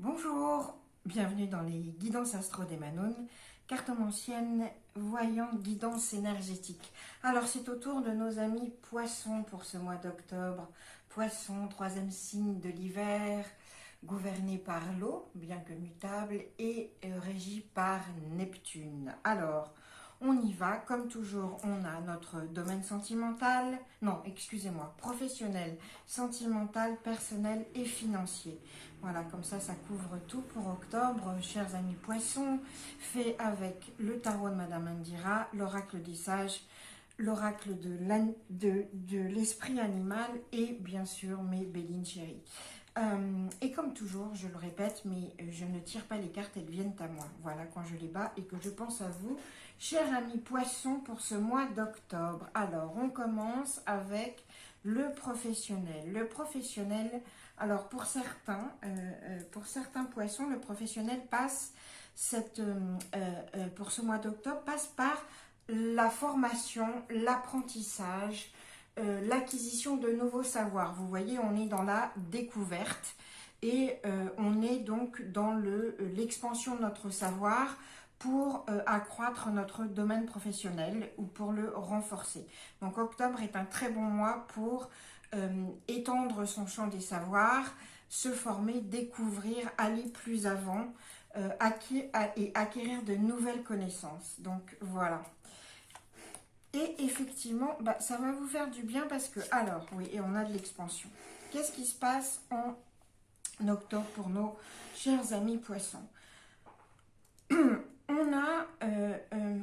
Bonjour, bienvenue dans les guidances astro des Manon, cartomancienne, voyante, guidance énergétique. Alors c'est au tour de nos amis poissons pour ce mois d'octobre. Poissons, troisième signe de l'hiver, gouverné par l'eau, bien que mutable, et régi par Neptune. Alors, on y va, comme toujours, on a notre domaine sentimental, non, excusez-moi, professionnel, sentimental, personnel et financier. Voilà, comme ça couvre tout pour octobre, chers amis poissons, fait avec le tarot de Madame Indira, l'oracle des sages, l'oracle de l'esprit animal et bien sûr mes Béline chéries. Et comme toujours, je le répète, mais je ne tire pas les cartes, elles viennent à moi. Voilà, quand je les bats et que je pense à vous, chers amis poissons, pour ce mois d'octobre. Alors, on commence avec le professionnel. Le professionnel, alors pour certains poissons, le professionnel passe pour ce mois d'octobre, passe par la formation, l'apprentissage, l'acquisition de nouveaux savoirs. Vous voyez, on est dans la découverte et on est donc dans l'expansion de notre savoir pour accroître notre domaine professionnel ou pour le renforcer. Donc octobre est un très bon mois pour étendre son champ des savoirs, se former, découvrir, aller plus avant et acquérir de nouvelles connaissances. Donc voilà. Et effectivement, ça va vous faire du bien parce que, alors, oui, et on a de l'expansion. Qu'est-ce qui se passe en octobre pour nos chers amis poissons? On a,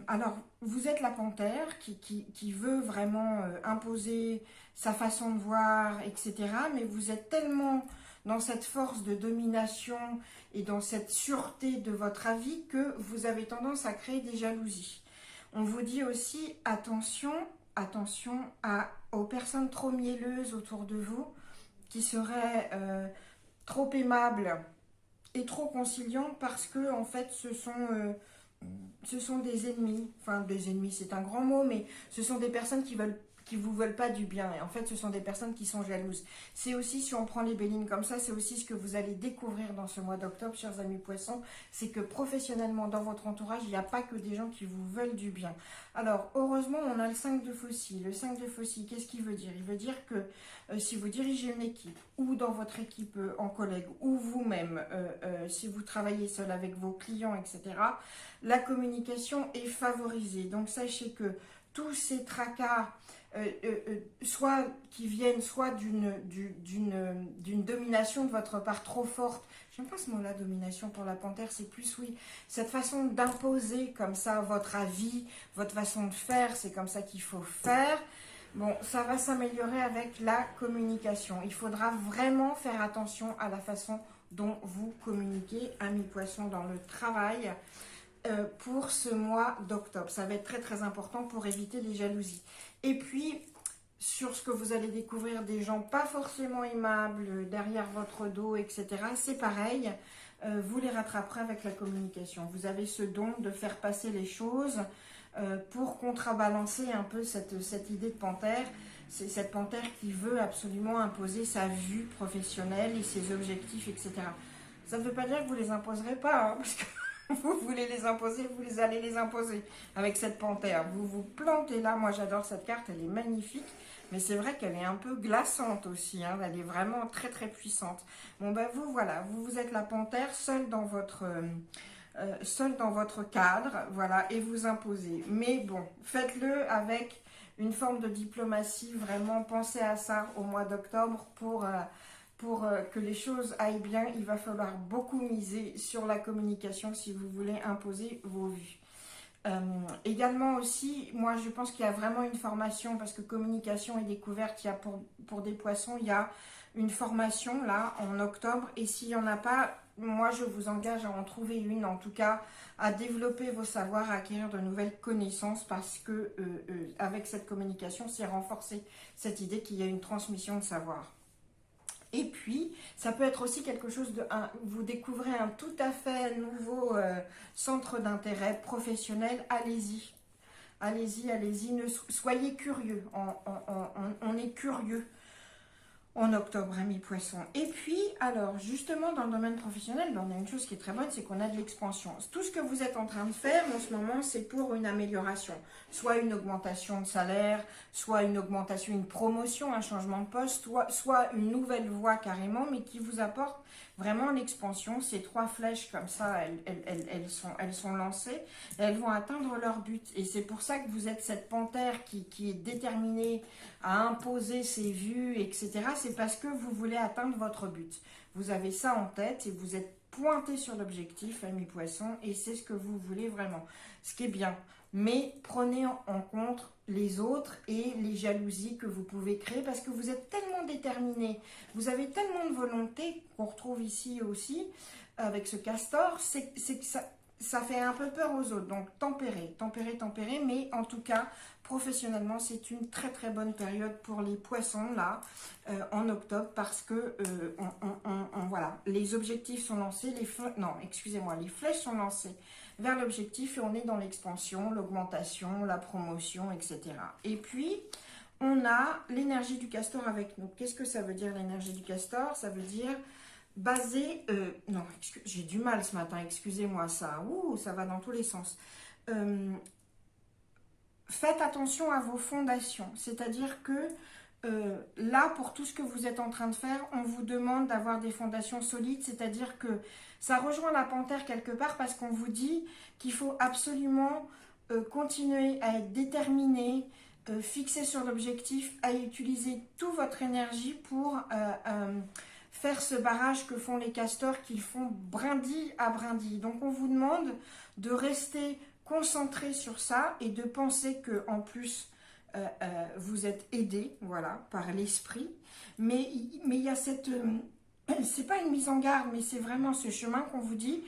alors, vous êtes la panthère qui veut vraiment imposer sa façon de voir, etc. Mais vous êtes tellement dans cette force de domination et dans cette sûreté de votre avis que vous avez tendance à créer des jalousies. On vous dit aussi attention aux personnes trop mielleuses autour de vous qui seraient trop aimables et trop conciliantes parce que en fait ce sont des ennemis. Enfin, des ennemis, c'est un grand mot, mais ce sont des personnes qui vous veulent pas du bien. Et en fait, ce sont des personnes qui sont jalouses. C'est aussi, si on prend les bélines comme ça, c'est aussi ce que vous allez découvrir dans ce mois d'octobre, chers amis poissons, c'est que professionnellement, dans votre entourage, il n'y a pas que des gens qui vous veulent du bien. Alors, heureusement, on a le 5 de faucille. Le 5 de faucille, qu'est-ce qu'il veut dire? Il veut dire que si vous dirigez une équipe, ou dans votre équipe en collègue, ou vous-même, si vous travaillez seul avec vos clients, etc., la communication est favorisée. Donc, sachez que tous ces tracas, soit qui viennent soit d'une domination de votre part trop forte. J'aime pas ce mot-là, domination pour la panthère, c'est plus, oui, cette façon d'imposer comme ça votre avis, votre façon de faire, c'est comme ça qu'il faut faire. Bon, ça va s'améliorer avec la communication. Il faudra vraiment faire attention à la façon dont vous communiquez, amis poissons, dans le travail, pour ce mois d'octobre. Ça va être très très important pour éviter les jalousies. Et puis, sur ce que vous allez découvrir des gens pas forcément aimables derrière votre dos, etc., c'est pareil, vous les rattraperez avec la communication. Vous avez ce don de faire passer les choses pour contrebalancer un peu cette idée de panthère. C'est cette panthère qui veut absolument imposer sa vue professionnelle et ses objectifs, etc. Ça ne veut pas dire que vous ne les imposerez pas, hein, parce que vous voulez les imposer, vous allez les imposer avec cette panthère. Vous vous plantez là, moi j'adore cette carte, elle est magnifique, mais c'est vrai qu'elle est un peu glaçante aussi, hein, elle est vraiment très très puissante. Bon ben vous voilà, vous êtes la panthère seule dans votre cadre, voilà, et vous imposez. Mais bon, faites-le avec une forme de diplomatie, vraiment pensez à ça au mois d'octobre pour que les choses aillent bien. Il va falloir beaucoup miser sur la communication si vous voulez imposer vos vues. Également aussi, moi je pense qu'il y a vraiment une formation, parce que communication et découverte, il y a pour des poissons, il y a une formation là en octobre, et s'il n'y en a pas, moi je vous engage à en trouver une, en tout cas à développer vos savoirs, à acquérir de nouvelles connaissances, parce que avec cette communication, c'est renforcer cette idée qu'il y a une transmission de savoir. Et puis, ça peut être aussi quelque chose vous découvrez un tout à fait nouveau centre d'intérêt professionnel, allez-y. Allez-y, allez-y, soyez curieux, on est curieux. en octobre, amis poissons. Et puis, alors, justement, dans le domaine professionnel, ben, on a une chose qui est très bonne, c'est qu'on a de l'expansion. Tout ce que vous êtes en train de faire en ce moment, c'est pour une amélioration. Soit une augmentation de salaire, soit une augmentation, une promotion, un changement de poste, soit une nouvelle voie carrément, mais qui vous apporte vraiment l'expansion. Ces 3 flèches comme ça, elles sont lancées, et elles vont atteindre leur but. Et c'est pour ça que vous êtes cette panthère qui est déterminée à imposer ses vues, etc. C'est parce que vous voulez atteindre votre but. Vous avez ça en tête et vous êtes pointé sur l'objectif, amis poissons, et c'est ce que vous voulez vraiment. Ce qui est bien. Mais prenez en compte les autres et les jalousies que vous pouvez créer parce que vous êtes tellement déterminé, vous avez tellement de volonté qu'on retrouve ici aussi avec ce castor, c'est que ça fait un peu peur aux autres. Donc tempérez, mais en tout cas, professionnellement, c'est une très très bonne période pour les poissons là, en octobre, parce que voilà, les objectifs sont lancés, les flèches sont lancées vers l'objectif et on est dans l'expansion, l'augmentation, la promotion, etc. Et puis, on a l'énergie du castor avec nous. Qu'est-ce que ça veut dire l'énergie du castor? Ça veut dire basé... non, j'ai du mal ce matin, excusez-moi ça. Ouh, ça va dans tous les sens. Faites attention à vos fondations. C'est-à-dire que là, pour tout ce que vous êtes en train de faire, on vous demande d'avoir des fondations solides, c'est-à-dire que ça rejoint la panthère quelque part parce qu'on vous dit qu'il faut absolument continuer à être déterminé, fixé sur l'objectif, à utiliser toute votre énergie pour faire ce barrage que font les castors, qu'ils font brindille à brindille. Donc on vous demande de rester concentré sur ça et de penser que en plus vous êtes aidé, voilà, par l'esprit, mais il y a cette, c'est pas une mise en garde, mais c'est vraiment ce chemin qu'on vous dit,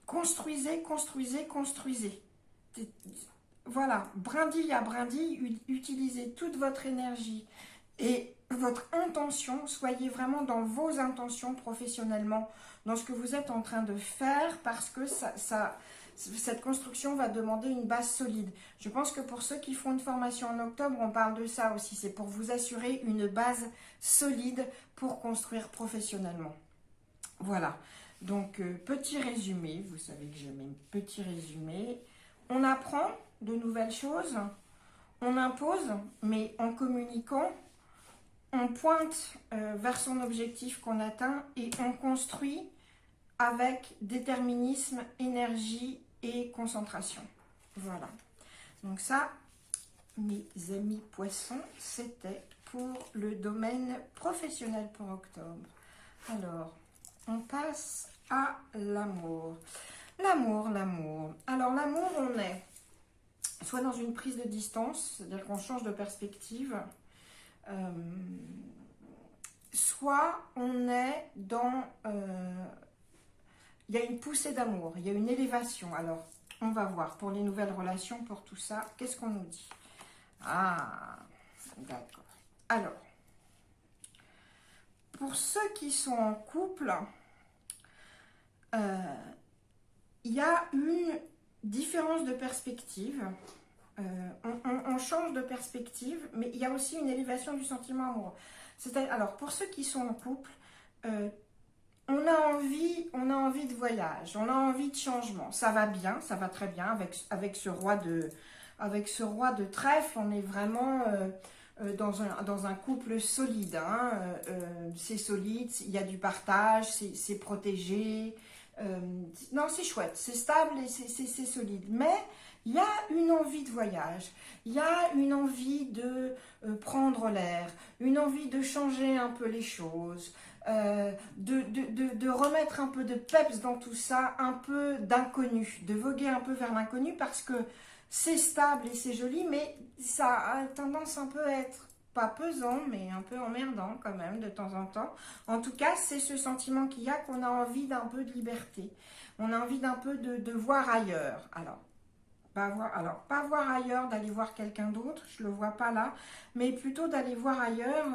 construisez, voilà, brindille à brindille, utilisez toute votre énergie et votre intention, soyez vraiment dans vos intentions professionnellement, dans ce que vous êtes en train de faire, parce que cette construction va demander une base solide. Je pense que pour ceux qui font une formation en octobre, on parle de ça aussi. C'est pour vous assurer une base solide pour construire professionnellement. Voilà. Donc, petit résumé. Vous savez que j'aime un petit résumé. On apprend de nouvelles choses. On impose, mais en communiquant, on pointe vers son objectif qu'on atteint et on construit avec déterminisme, énergie et concentration. Voilà. Donc ça, mes amis poissons, c'était pour le domaine professionnel pour octobre. Alors, on passe à l'amour. L'amour. Alors l'amour, on est soit dans une prise de distance, c'est-à-dire qu'on change de perspective, soit on est dans... il y a une poussée d'amour, il y a une élévation. Alors, on va voir pour les nouvelles relations, pour tout ça, qu'est-ce qu'on nous dit? Ah, d'accord. Alors, pour ceux qui sont en couple, il y a une différence de perspective. On change de perspective, mais il y a aussi une élévation du sentiment amoureux. Alors, pour ceux qui sont en couple, on a envie de voyage, on a envie de changement. Ça va bien, ça va très bien avec ce roi de trèfle. On est vraiment dans un couple solide. Hein. C'est solide, il y a du partage, c'est protégé. Non, c'est chouette, c'est stable et c'est solide. Mais il y a une envie de voyage, il y a une envie de prendre l'air, une envie de changer un peu les choses. De remettre un peu de peps dans tout ça, un peu d'inconnu, de voguer un peu vers l'inconnu parce que c'est stable et c'est joli, mais ça a tendance un peu à être pas pesant, mais un peu emmerdant quand même de temps en temps. En tout cas, c'est ce sentiment qu'il y a qu'on a envie d'un peu de liberté. On a envie d'un peu de voir ailleurs. Alors, pas voir ailleurs, d'aller voir quelqu'un d'autre, je ne le vois pas là, mais plutôt d'aller voir ailleurs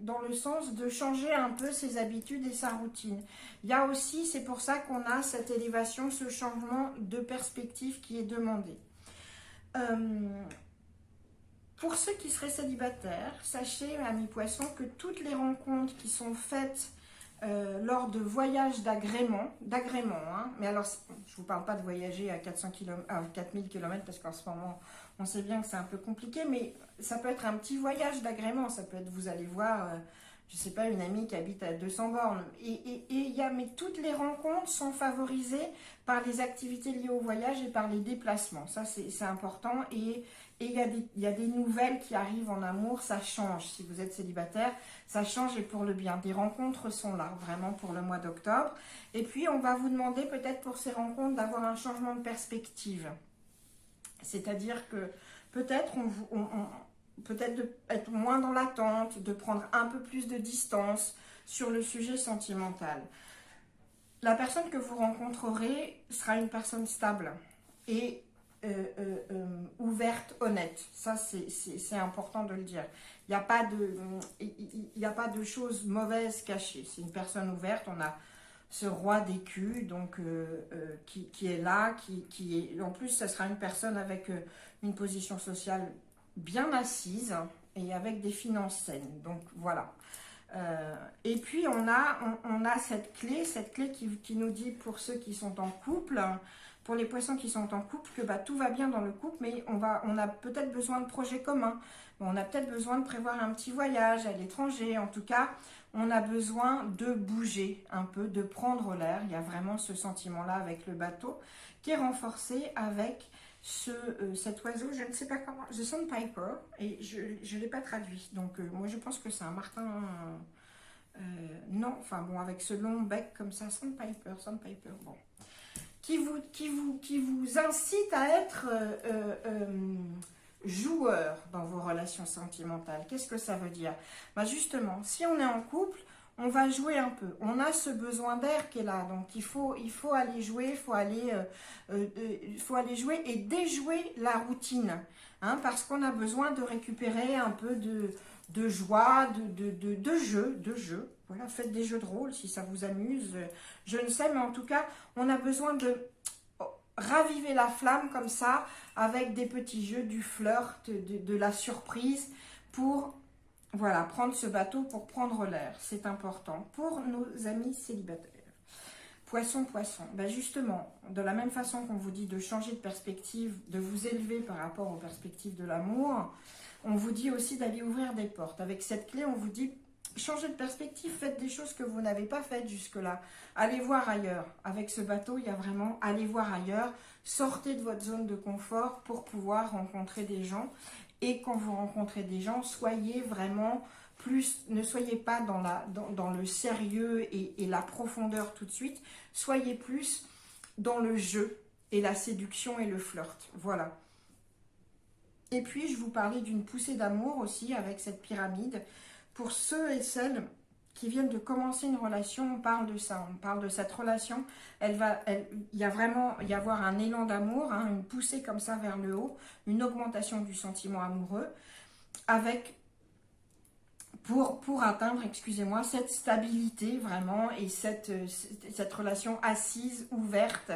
dans le sens de changer un peu ses habitudes et sa routine. Il y a aussi, c'est pour ça qu'on a cette élévation, ce changement de perspective qui est demandé. Pour ceux qui seraient célibataires, sachez, amis poissons, que toutes les rencontres qui sont faites lors de voyages d'agrément, hein, mais alors je ne vous parle pas de voyager à 4000 km parce qu'en ce moment on sait bien que c'est un peu compliqué, mais ça peut être un petit voyage d'agrément, ça peut être vous allez voir, je ne sais pas, une amie qui habite à 200 bornes, mais toutes les rencontres sont favorisées par les activités liées au voyage et par les déplacements, ça c'est important, et il y a des nouvelles qui arrivent en amour, ça change. Si vous êtes célibataire, ça change et pour le bien. Des rencontres sont là, vraiment pour le mois d'octobre. Et puis, on va vous demander peut-être pour ces rencontres d'avoir un changement de perspective. C'est-à-dire que peut-être être moins dans l'attente, de prendre un peu plus de distance sur le sujet sentimental. La personne que vous rencontrerez sera une personne stable et ouverte, honnête. Ça, c'est important de le dire. Il n'y a pas de choses mauvaises cachées. C'est une personne ouverte. On a ce roi d'écus, donc qui est là, qui est... En plus, ça sera une personne avec une position sociale bien assise et avec des finances saines. Donc, voilà. Et puis, on a cette clé qui nous dit, pour ceux qui sont en couple... Pour les poissons qui sont en couple, que tout va bien dans le couple, mais on a peut-être besoin de projets communs. On a peut-être besoin de prévoir un petit voyage à l'étranger. En tout cas, on a besoin de bouger un peu, de prendre l'air. Il y a vraiment ce sentiment-là avec le bateau qui est renforcé avec cet oiseau, je ne sais pas comment, The Sandpiper, et je ne l'ai pas traduit. Donc, moi, je pense que c'est un martin... non, enfin bon, avec ce long bec comme ça, Sandpiper, bon. Qui vous incite à être joueur dans vos relations sentimentales. Qu'est-ce que ça veut dire? Justement, si on est en couple, on va jouer un peu. On a ce besoin d'air qui est là, donc il faut aller jouer, il faut aller jouer et déjouer la routine, hein, parce qu'on a besoin de récupérer un peu de joie, de jeu. Voilà, faites des jeux de rôle si ça vous amuse. Je ne sais, mais en tout cas, on a besoin de raviver la flamme comme ça, avec des petits jeux, du flirt, de la surprise, pour voilà, prendre ce bateau, pour prendre l'air. C'est important pour nos amis célibataires. Poisson. Justement, de la même façon qu'on vous dit de changer de perspective, de vous élever par rapport aux perspectives de l'amour, on vous dit aussi d'aller ouvrir des portes. Avec cette clé, on vous dit changez de perspective, faites des choses que vous n'avez pas faites jusque-là. Allez voir ailleurs. Avec ce bateau, il y a vraiment allez voir ailleurs. Sortez de votre zone de confort pour pouvoir rencontrer des gens. Et quand vous rencontrez des gens, soyez vraiment plus, ne soyez pas dans le sérieux et la profondeur tout de suite. Soyez plus dans le jeu et la séduction et le flirt. Voilà. Et puis, je vous parlais d'une poussée d'amour aussi avec cette pyramide. Pour ceux et celles qui viennent de commencer une relation, on parle de ça, on parle de cette relation. Il y a vraiment y avoir un élan d'amour, hein, une poussée comme ça vers le haut, une augmentation du sentiment amoureux, avec pour atteindre, excusez-moi, cette stabilité vraiment et cette relation assise, ouverte,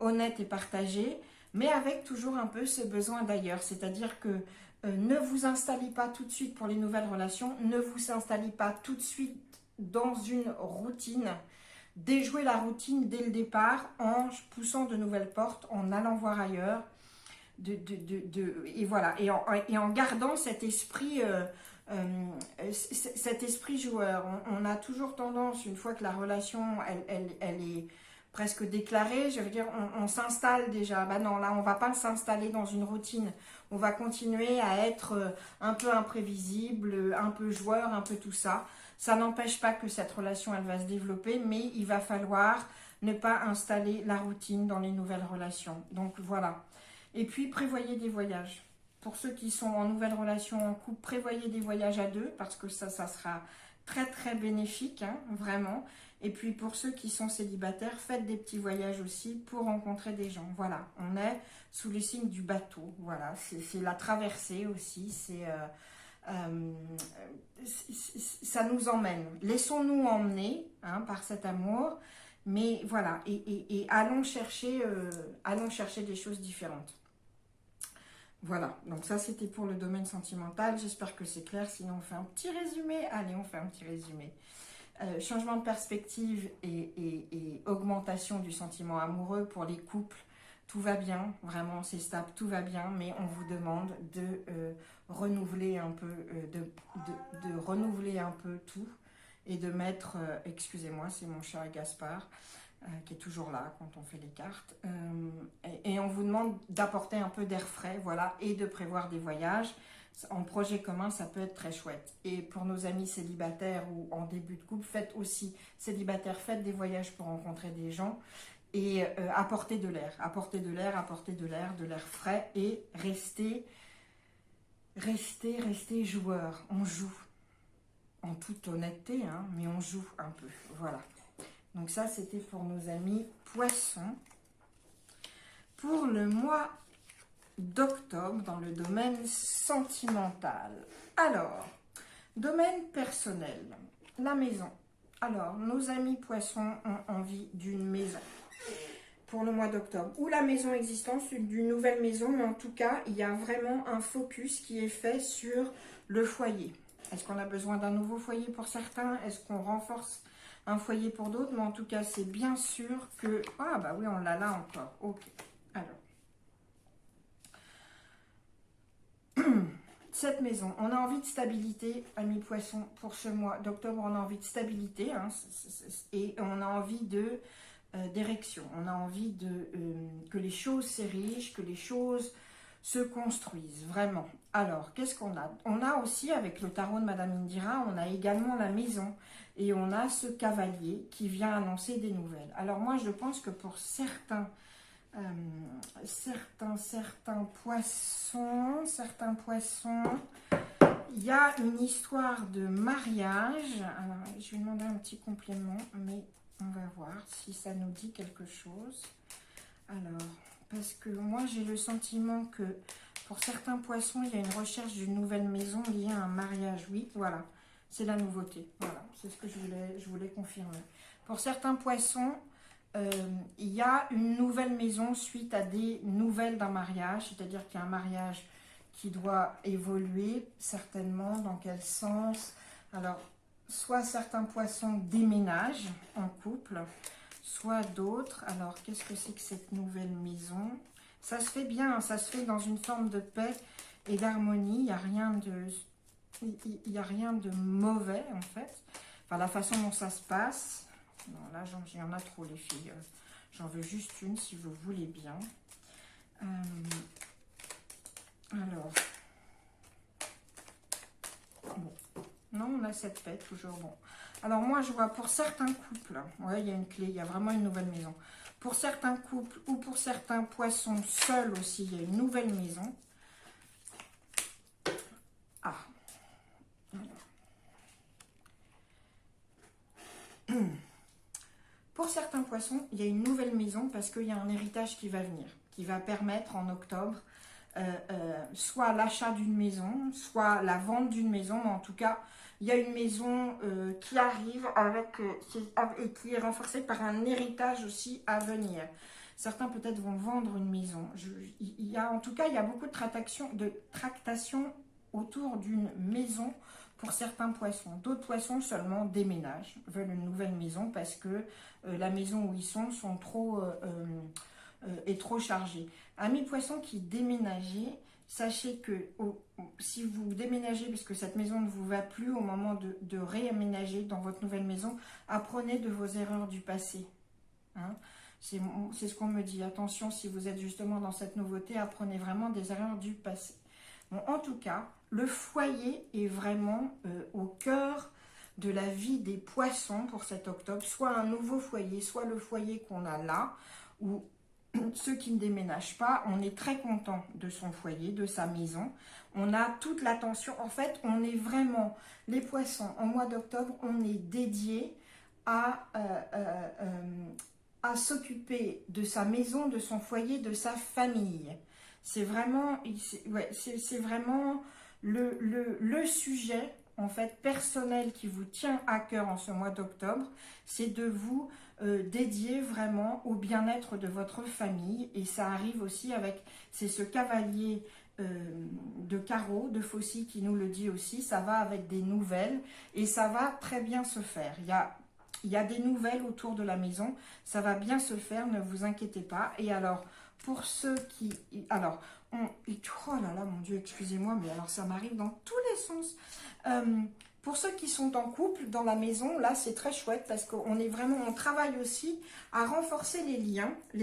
honnête et partagée, mais avec toujours un peu ce besoin d'ailleurs, c'est-à-dire que ne vous installez pas tout de suite pour les nouvelles relations, ne vous installez pas tout de suite dans une routine, déjouez la routine dès le départ en poussant de nouvelles portes, en allant voir ailleurs, et voilà, et en gardant cet esprit joueur. On a toujours tendance, une fois que la relation elle est presque déclarée, je veux dire, on s'installe déjà. Non, là, on va pas s'installer dans une routine. On va continuer à être un peu imprévisible, un peu joueur, un peu tout ça. Ça n'empêche pas que cette relation, elle va se développer, mais il va falloir ne pas installer la routine dans les nouvelles relations. Donc, voilà. Et puis, prévoyez des voyages. Pour ceux qui sont en nouvelle relation, en couple, prévoyez des voyages à deux, parce que ça sera très, très bénéfique, hein, vraiment. Et puis, pour ceux qui sont célibataires, faites des petits voyages aussi pour rencontrer des gens. Voilà, on est sous le signe du bateau. Voilà, c'est la traversée aussi, ça nous emmène. Laissons-nous emmener, hein, par cet amour, mais voilà, et allons chercher des choses différentes. Voilà, donc ça c'était pour le domaine sentimental. J'espère que c'est clair, sinon on fait un petit résumé. Allez, on fait un petit résumé. Changement de perspective et augmentation du sentiment amoureux pour les couples. Tout va bien, vraiment c'est stable, tout va bien, mais on vous demande de renouveler un peu, de renouveler un peu tout et de mettre, excusez-moi, c'est mon chat Gaspard qui est toujours là quand on fait les cartes, et on vous demande d'apporter un peu d'air frais, voilà, et de prévoir des voyages. En projet commun, ça peut être très chouette. Et pour nos amis célibataires ou en début de couple, faites aussi, célibataires, faites des voyages pour rencontrer des gens et apportez de l'air, apportez de l'air, apportez de l'air frais et restez joueurs. On joue, en toute honnêteté, hein, mais on joue un peu, voilà. Donc ça, c'était pour nos amis poissons. Pour le mois d'octobre, dans le domaine sentimental. Alors, domaine personnel, la maison. Alors, nos amis poissons ont envie d'une maison pour le mois d'octobre. Ou la maison existante, d'une nouvelle maison, mais en tout cas, il y a vraiment un focus qui est fait sur le foyer. Est-ce qu'on a besoin d'un nouveau foyer pour certains? Est-ce qu'on renforce un foyer pour d'autres? Mais en tout cas, c'est bien sûr que... Ah bah oui, on l'a là encore. Ok. Alors. Cette maison, on a envie de stabilité, amis poissons, pour ce mois d'octobre, on a envie de stabilité, hein, et on a envie de d'érection, on a envie de que les choses s'érigent, que les choses se construisent, vraiment. Alors, qu'est-ce qu'on a? On a aussi, avec le tarot de Madame Indira, on a également la maison, et on a ce cavalier qui vient annoncer des nouvelles. Alors moi, je pense que pour certains poissons, il y a une histoire de mariage. Alors, je vais demander un petit complément, mais on va voir si ça nous dit quelque chose. Alors, parce que moi, j'ai le sentiment que pour certains poissons, il y a une recherche d'une nouvelle maison liée à un mariage. Oui, voilà, c'est la nouveauté. Voilà, c'est ce que je voulais confirmer. Pour certains poissons, il y a une nouvelle maison suite à des nouvelles d'un mariage, c'est-à-dire qu'il y a un mariage qui doit évoluer, certainement, dans quel sens? Alors, soit certains poissons déménagent en couple, soit d'autres. Alors, qu'est-ce que c'est que cette nouvelle maison? Ça se fait bien, ça se fait dans une forme de paix et d'harmonie, il n'y a rien de mauvais, en fait. Enfin, la façon dont ça se passe... Non, là, il y en a trop, les filles. J'en veux juste une, si vous voulez bien. Alors. Bon. Non, on a cette paix, toujours bon. Alors, moi, je vois pour certains couples, ouais, il y a une clé, il y a vraiment une nouvelle maison. Pour certains couples ou pour certains poissons seuls aussi, il y a une nouvelle maison. Ah. Alors. Pour certains poissons, il y a une nouvelle maison parce qu'il y a un héritage qui va venir, qui va permettre en octobre soit l'achat d'une maison, soit la vente d'une maison, mais en tout cas, il y a une maison qui arrive et qui est renforcée par un héritage aussi à venir. Certains peut-être vont vendre une maison. En tout cas, il y a beaucoup de tractations autour d'une maison pour certains poissons. D'autres poissons seulement déménagent, veulent une nouvelle maison parce que la maison où ils sont est trop chargée. Amis poissons qui déménagez, sachez que si vous déménagez parce que cette maison ne vous va plus au moment de réaménager dans votre nouvelle maison, apprenez de vos erreurs du passé. Hein, c'est ce qu'on me dit. Attention, si vous êtes justement dans cette nouveauté, apprenez vraiment des erreurs du passé. Bon, en tout cas, le foyer est vraiment au cœur de la vie des poissons pour cet octobre. Soit un nouveau foyer, soit le foyer qu'on a là, ou ceux qui ne déménagent pas, on est très content de son foyer, de sa maison. On a toute l'attention. En fait, on est vraiment, les poissons, en mois d'octobre, on est dédié à s'occuper de sa maison, de son foyer, de sa famille. C'est vraiment, c'est vraiment le sujet en fait personnel qui vous tient à cœur en ce mois d'octobre, c'est de vous dédier vraiment au bien-être de votre famille. Et ça arrive aussi avec, c'est ce cavalier de Caro, de Faucille, qui nous le dit aussi. Ça va avec des nouvelles et ça va très bien se faire. Il y a des nouvelles autour de la maison. Ça va bien se faire, ne vous inquiétez pas. Et alors, pour ceux qui... Alors, oh là là, mon Dieu, excusez-moi, mais alors ça m'arrive dans tous les sens. Pour ceux qui sont en couple dans la maison, là, c'est très chouette parce qu'on est vraiment... On travaille aussi à renforcer les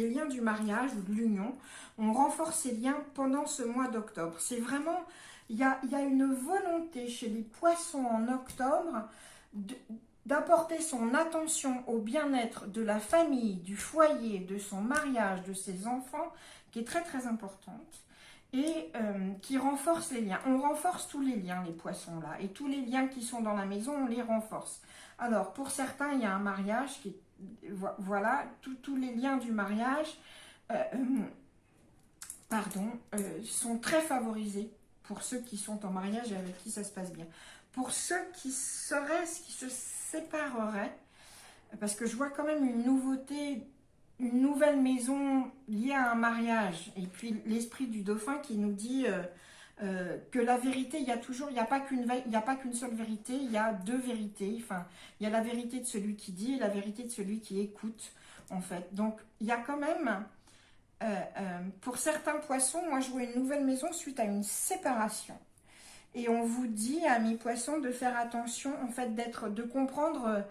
liens du mariage ou de l'union. On renforce ces liens pendant ce mois d'octobre. C'est vraiment... Il y a une volonté chez les poissons en octobre d'apporter son attention au bien-être de la famille, du foyer, de son mariage, de ses enfants, qui est très très importante, et qui renforce les liens. On renforce tous les liens, les poissons là, et tous les liens qui sont dans la maison, on les renforce. Alors, pour certains, il y a un mariage, voilà, tous les liens du mariage, sont très favorisés pour ceux qui sont en mariage et avec qui ça se passe bien. Pour ceux qui se sépareraient, parce que je vois quand même une nouveauté, une nouvelle maison liée à un mariage, et puis l'esprit du dauphin qui nous dit que la vérité, il n'y a pas qu'une seule vérité, il y a deux vérités. Enfin, il y a la vérité de celui qui dit et la vérité de celui qui écoute, en fait. Donc, il y a quand même, pour certains poissons, moi je vois une nouvelle maison suite à une séparation. Et on vous dit, amis poissons, de faire attention, en fait, de comprendre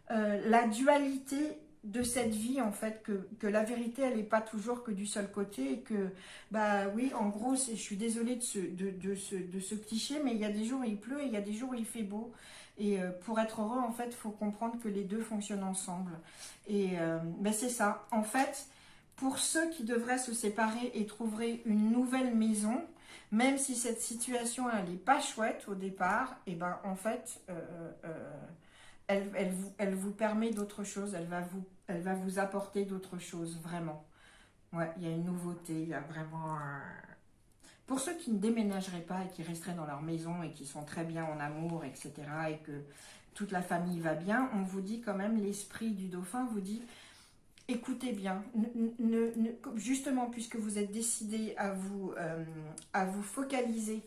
la dualité de cette vie, en fait, que la vérité, elle n'est pas toujours que du seul côté, et que, bah oui, en gros, je suis désolée de ce cliché, mais il y a des jours où il pleut et il y a des jours où il fait beau. Et pour être heureux, en fait, il faut comprendre que les deux fonctionnent ensemble. Et ben c'est ça. En fait, pour ceux qui devraient se séparer et trouveraient une nouvelle maison, même si cette situation, elle n'est pas chouette au départ, et ben en fait, elle vous permet d'autre chose, elle va vous apporter d'autres choses, vraiment. Ouais, il y a une nouveauté, il y a vraiment... Pour ceux qui ne déménageraient pas et qui resteraient dans leur maison et qui sont très bien en amour, etc., et que toute la famille va bien, on vous dit quand même, l'esprit du dauphin vous dit... Écoutez bien, justement puisque vous êtes décidé à vous focaliser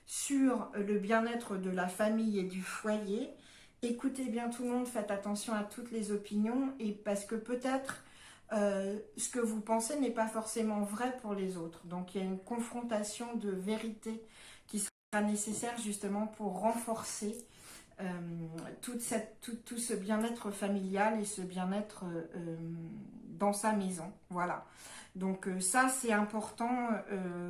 sur le bien-être de la famille et du foyer, écoutez bien tout le monde, faites attention à toutes les opinions, et parce que peut-être ce que vous pensez n'est pas forcément vrai pour les autres. Donc il y a une confrontation de vérité qui sera nécessaire justement pour renforcer tout ce bien-être familial et ce bien-être dans sa maison. Voilà. Donc ça, c'est important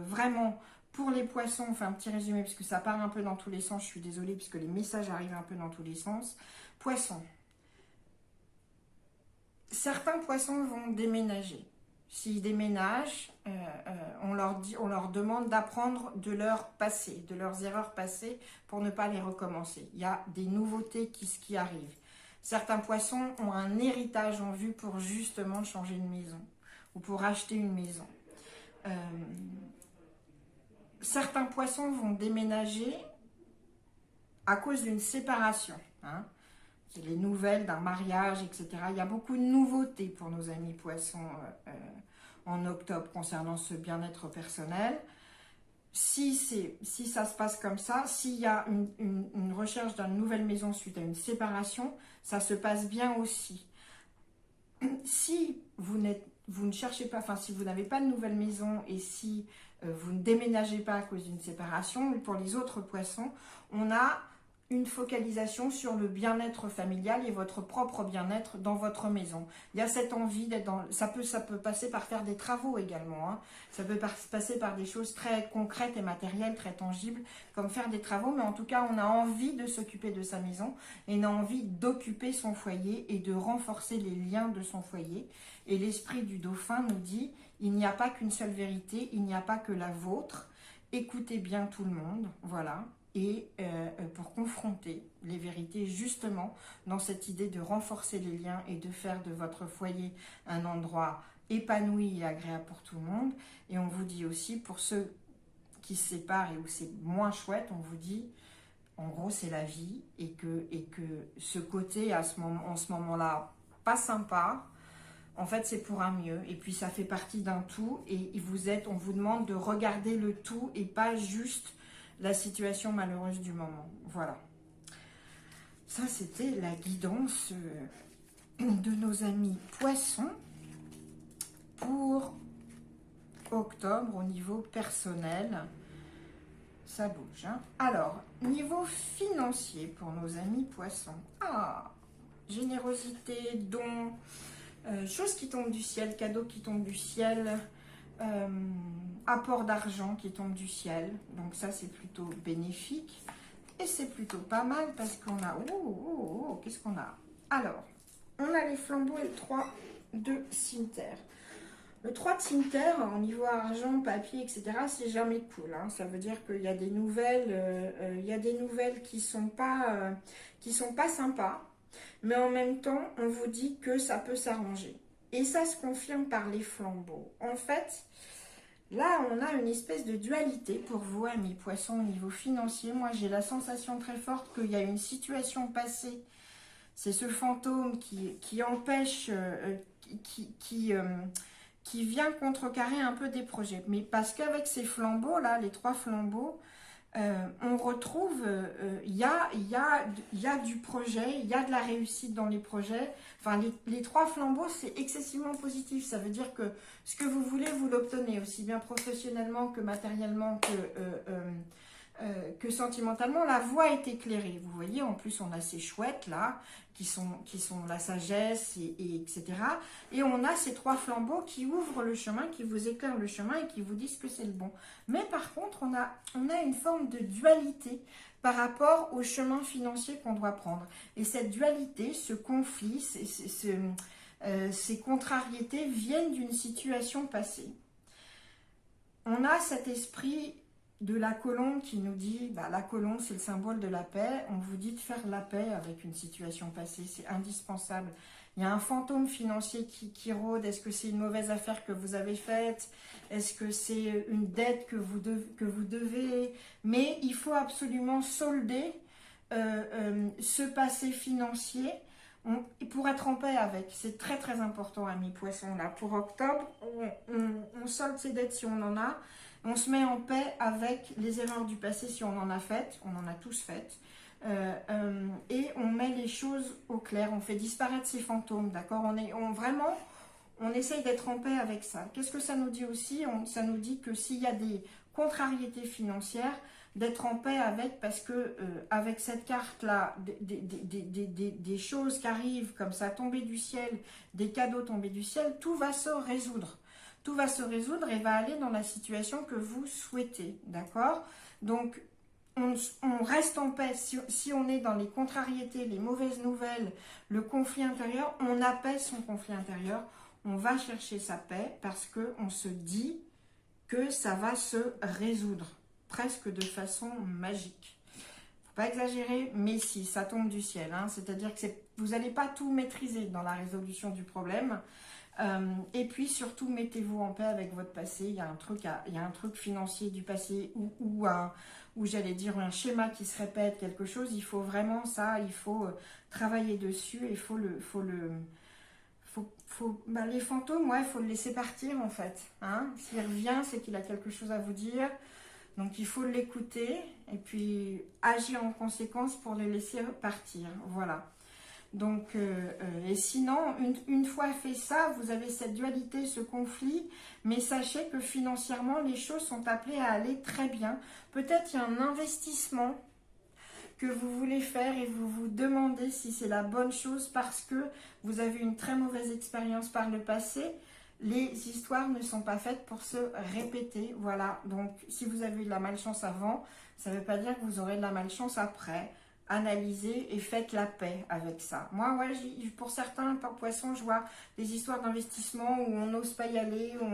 vraiment pour les poissons. Enfin, un petit résumé, parce que ça part un peu dans tous les sens. Je suis désolée, puisque les messages arrivent un peu dans tous les sens. Poissons. Certains poissons vont déménager. S'ils déménagent, on leur demande d'apprendre de leur passé, de leurs erreurs passées pour ne pas les recommencer. Il y a des nouveautés qui arrivent. Certains poissons ont un héritage en vue pour justement changer une maison ou pour acheter une maison. Certains poissons vont déménager à cause d'une séparation. Hein. C'est les nouvelles d'un mariage, etc. Il y a beaucoup de nouveautés pour nos amis poissons en octobre concernant ce bien-être personnel. Si ça se passe comme ça, s'il y a une recherche d'une nouvelle maison suite à une séparation, ça se passe bien aussi. Si vous ne cherchez pas, enfin si vous n'avez pas de nouvelle maison et si vous ne déménagez pas à cause d'une séparation, pour les autres poissons, on a une focalisation sur le bien-être familial et votre propre bien-être dans votre maison. Il y a cette envie d'être dans... Ça peut passer par faire des travaux également. Hein. Ça peut passer par des choses très concrètes et matérielles, très tangibles, comme faire des travaux. Mais en tout cas, on a envie de s'occuper de sa maison et on a envie d'occuper son foyer et de renforcer les liens de son foyer. Et l'esprit du dauphin nous dit, il n'y a pas qu'une seule vérité, il n'y a pas que la vôtre. Écoutez bien tout le monde, voilà. Et pour confronter les vérités justement dans cette idée de renforcer les liens et de faire de votre foyer un endroit épanoui et agréable pour tout le monde. Et on vous dit aussi, pour ceux qui se séparent et où c'est moins chouette, on vous dit, en gros c'est la vie, et que ce côté en ce moment-là pas sympa, En fait, c'est pour un mieux. Et puis, ça fait partie d'un tout. Et on vous demande de regarder le tout et pas juste la situation malheureuse du moment. Voilà. Ça, c'était la guidance de nos amis poissons pour octobre au niveau personnel. Ça bouge. Hein. Alors, niveau financier pour nos amis poissons. Ah, générosité, dons, choses qui tombent du ciel, cadeaux qui tombent du ciel, apport d'argent qui tombe du ciel. Donc ça, c'est plutôt bénéfique. Et c'est plutôt pas mal parce qu'on a... qu'est-ce qu'on a? Alors, on a les flambeaux et le 3 de cimetière. Le 3 de cimetière, au niveau argent, papier, etc., c'est jamais cool. Hein. Ça veut dire qu'il y a des nouvelles, qui sont pas sympas. Mais en même temps, on vous dit que ça peut s'arranger. Et ça se confirme par les flambeaux. En fait, là, on a une espèce de dualité pour vous, amis poissons, au niveau financier. Moi, j'ai la sensation très forte qu'il y a une situation passée. C'est ce fantôme qui empêche, qui vient contrecarrer un peu des projets. Mais parce qu'avec ces flambeaux, là, les 3 flambeaux, on retrouve, il y a du projet, il y a de la réussite dans les projets. Enfin, les 3 flambeaux, c'est excessivement positif. Ça veut dire que ce que vous voulez, vous l'obtenez, aussi bien professionnellement que matériellement, que sentimentalement. La voie est éclairée. Vous voyez, en plus, on a ces chouettes là, qui sont la sagesse, etc. Et on a ces 3 flambeaux qui ouvrent le chemin, qui vous éclairent le chemin et qui vous disent que c'est le bon. Mais par contre, on a une forme de dualité par rapport au chemin financier qu'on doit prendre. Et cette dualité, ce conflit, ces contrariétés viennent d'une situation passée. On a cet esprit de la colombe qui nous dit, la colombe c'est le symbole de la paix, on vous dit de faire la paix avec une situation passée, c'est indispensable. Il y a un fantôme financier qui rôde. Est-ce que c'est une mauvaise affaire que vous avez faite? Est-ce que c'est une dette que vous devez? Mais il faut absolument solder ce passé financier pour être en paix avec. C'est très très important, amis poissons. Là, pour octobre, on solde ses dettes si on en a. On se met en paix avec les erreurs du passé si on en a faites. On en a tous faites. Et on met les choses au clair, on fait disparaître ces fantômes, d'accord, on essaye d'être en paix avec ça. Qu'est-ce que ça nous dit aussi? Ça nous dit que s'il y a des contrariétés financières, d'être en paix avec, parce que avec cette carte-là, des choses qui arrivent comme ça, tomber du ciel, des cadeaux tombés du ciel, tout va se résoudre. Tout va se résoudre et va aller dans la situation que vous souhaitez, d'accord? Donc, on reste en paix. Si on est dans les contrariétés, les mauvaises nouvelles, le conflit intérieur, on apaise son conflit intérieur. On va chercher sa paix parce qu'on se dit que ça va se résoudre, presque de façon magique. Faut pas exagérer, mais si, ça tombe du ciel. Hein. C'est-à-dire que vous n'allez pas tout maîtriser dans la résolution du problème. Et puis surtout, mettez-vous en paix avec votre passé. Il y a un truc financier du passé ou j'allais dire un schéma qui se répète, quelque chose. Il faut vraiment ça, il faut travailler dessus. Il faut les fantômes, ouais, il faut le laisser partir en fait. Hein. S'il revient, c'est qu'il a quelque chose à vous dire. Donc il faut l'écouter et puis agir en conséquence pour le laisser partir. Voilà. Donc, et sinon, une fois fait ça, vous avez cette dualité, ce conflit, mais sachez que financièrement, les choses sont appelées à aller très bien. Peut-être il y a un investissement que vous voulez faire et vous vous demandez si c'est la bonne chose parce que vous avez une très mauvaise expérience par le passé. Les histoires ne sont pas faites pour se répéter. Voilà, donc si vous avez eu de la malchance avant, ça ne veut pas dire que vous aurez de la malchance après. Analysez et faites la paix avec ça. Moi, ouais, pour certains, par poisson, je vois des histoires d'investissement où on n'ose pas y aller, où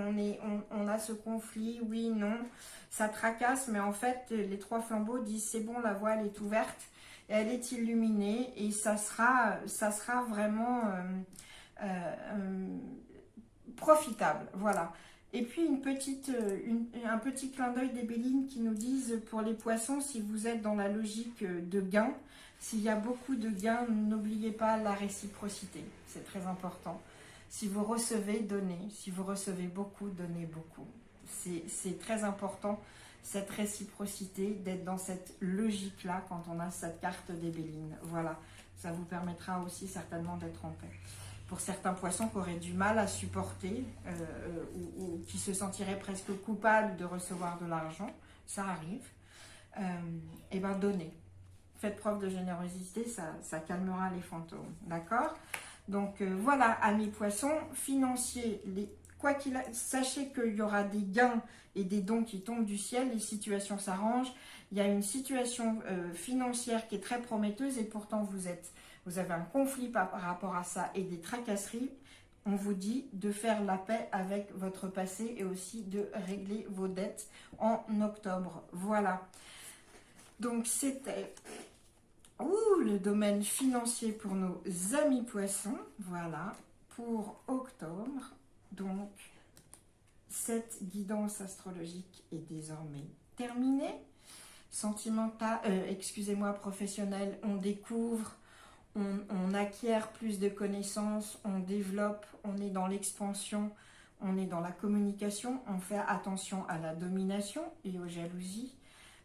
on a ce conflit, oui, non, ça tracasse, mais en fait, les 3 flambeaux disent c'est bon, la voie elle est ouverte, elle est illuminée et ça sera vraiment profitable, voilà. Et puis un petit clin d'œil des Bélines qui nous disent pour les poissons, si vous êtes dans la logique de gain, s'il y a beaucoup de gains, n'oubliez pas la réciprocité, c'est très important. Si vous recevez, donnez. Si vous recevez beaucoup, donnez beaucoup. C'est très important, cette réciprocité, d'être dans cette logique-là quand on a cette carte des Béline. Voilà, ça vous permettra aussi certainement d'être en paix. Pour certains poissons qui auraient du mal à supporter ou qui se sentiraient presque coupables de recevoir de l'argent, ça arrive, et bien donnez. Faites preuve de générosité, ça calmera les fantômes, d'accord? Donc voilà, amis poissons, financiers, sachez qu'il y aura des gains et des dons qui tombent du ciel, les situations s'arrangent. Il y a une situation financière qui est très prometteuse et pourtant vous avez un conflit par rapport à ça et des tracasseries. On vous dit de faire la paix avec votre passé et aussi de régler vos dettes en octobre. Voilà. Donc c'était le domaine financier pour nos amis poissons. Voilà, pour octobre. Donc, cette guidance astrologique est désormais terminée. Sentimental, excusez-moi, professionnel, on découvre, on acquiert plus de connaissances, on développe, on est dans l'expansion, on est dans la communication, on fait attention à la domination et aux jalousies.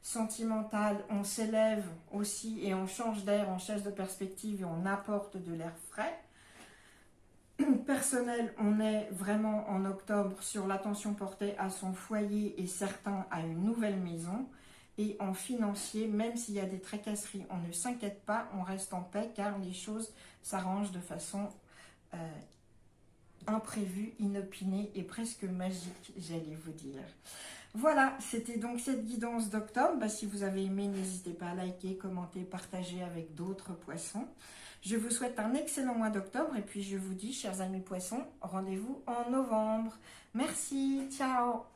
Sentimental, on s'élève aussi et on change d'air, on change de perspective et on apporte de l'air frais. Personnel, on est vraiment en octobre sur l'attention portée à son foyer et certains à une nouvelle maison. Et en financier, même s'il y a des tracasseries, on ne s'inquiète pas, on reste en paix car les choses s'arrangent de façon imprévue, inopinée et presque magique, j'allais vous dire. Voilà, c'était donc cette guidance d'octobre. Si vous avez aimé, n'hésitez pas à liker, commenter, partager avec d'autres poissons. Je vous souhaite un excellent mois d'octobre et puis je vous dis, chers amis poissons, rendez-vous en novembre. Merci, ciao!